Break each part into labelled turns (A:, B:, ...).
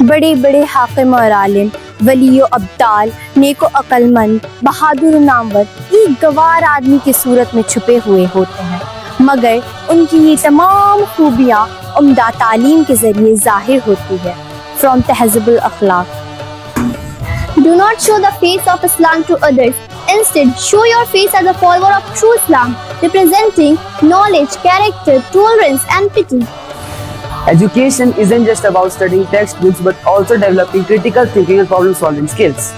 A: बड़े बड़े हाकिम और आलिम, वलियो अब्दाल, नेको अक्लमंद, बहादुर नामवर एक गवार आदमी की सूरत में छुपे हुए होते हैं, मगर उनकी ये तमाम खूबियाँ उम्दा तालीम के ज़रिए ज़ाहिर होती है। From तहज़्ज़ुबुल Akhlaq.
B: Do not show the face of Islam to others. Instead, show your face as a follower of true Islam, representing knowledge, character, tolerance, and pity.
C: Education isn't just about studying textbooks but also developing critical thinking and problem-solving skills.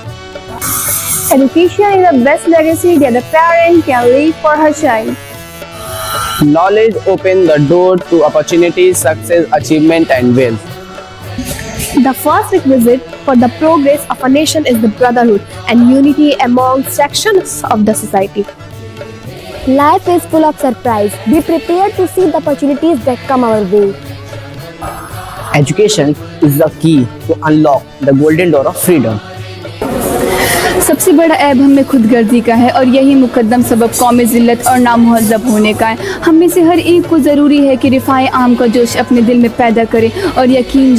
D: Education is the best legacy that a parent can leave for her child.
E: Knowledge opens the door to opportunities, success, achievement, and wealth.
D: The first requisite for the progress of a nation is the brotherhood and unity among sections of the society.
B: Life is full of surprise. Be prepared to see the opportunities that come our way.
C: Education is the key to unlock the golden door of freedom.
F: सबसे बड़ा ऐब हमें खुदगर्जी का है और यही मुकद्दम सबब कौमी ज़िल्लत और नामुहज़्ज़ब होने का है। हम में से हर एक को ज़रूरी है कि रिफ़ाए आम का जोश अपने दिल में पैदा करे और यकीन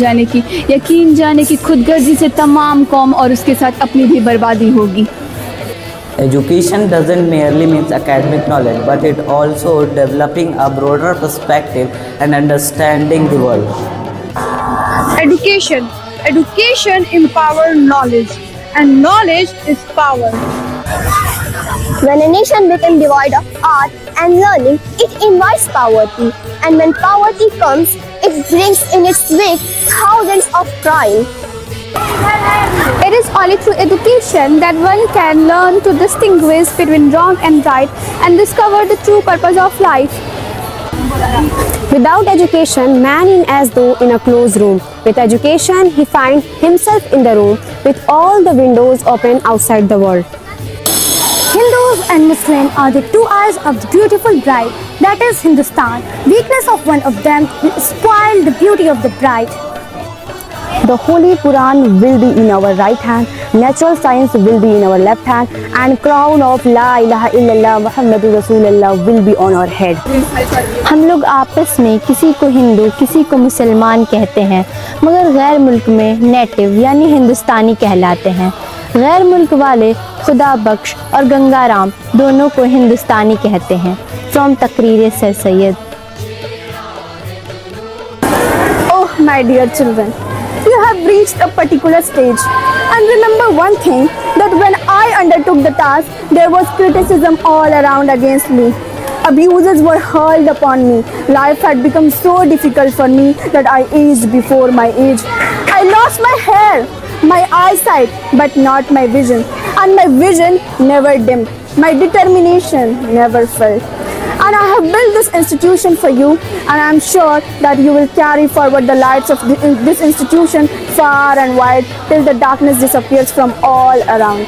F: जाने की खुदगर्जी से तमाम कौम और उसके साथ अपनी भी बर्बादी होगी।
G: Education doesn't merely mean academic knowledge, but it also developing a broader perspective and understanding the world.
D: Education empowers knowledge, and knowledge is power.
B: When a nation becomes devoid of art and learning, it invites poverty. And when poverty comes, it brings in its wake thousands of crime.
D: It is only through education that one can learn to distinguish between wrong and right and discover the true purpose of life.
B: Without education, man is as though in a closed room. With education, he finds himself in the room with all the windows open outside the world.
H: Hindus and Muslims are the two eyes of the beautiful bride, that is Hindustan. Weakness of one of them will spoil the beauty of the bride.
B: The Holy Quran will be in our right hand, natural science will be in our left hand, and crown of La ilaha illallah Muhammadur Rasulullah will be on our head.
A: हम लोग आपस में किसी को हिंदू किसी को मुसलमान कहते हैं, मगर गैर मुल्क में नेटिव यानी हिंदुस्तानी कहलाते हैं। गैर मुल्क वाले खुदा बख्श और गंगाराम दोनों को हिंदुस्तानी कहते हैं। फ्रॉम तकरीर sir Syed.
D: Oh, my dear children, you have reached a particular stage. And remember one thing, that when I undertook the task, there was criticism all around against me. Abuses were hurled upon me. Life had become so difficult for me that I aged before my age. I lost my hair, my eyesight, but not my vision. And my vision never dimmed. My determination never fell. And I have built this institution for you, and I am sure that you will carry forward the lights of this institution far and wide till the darkness disappears from all around.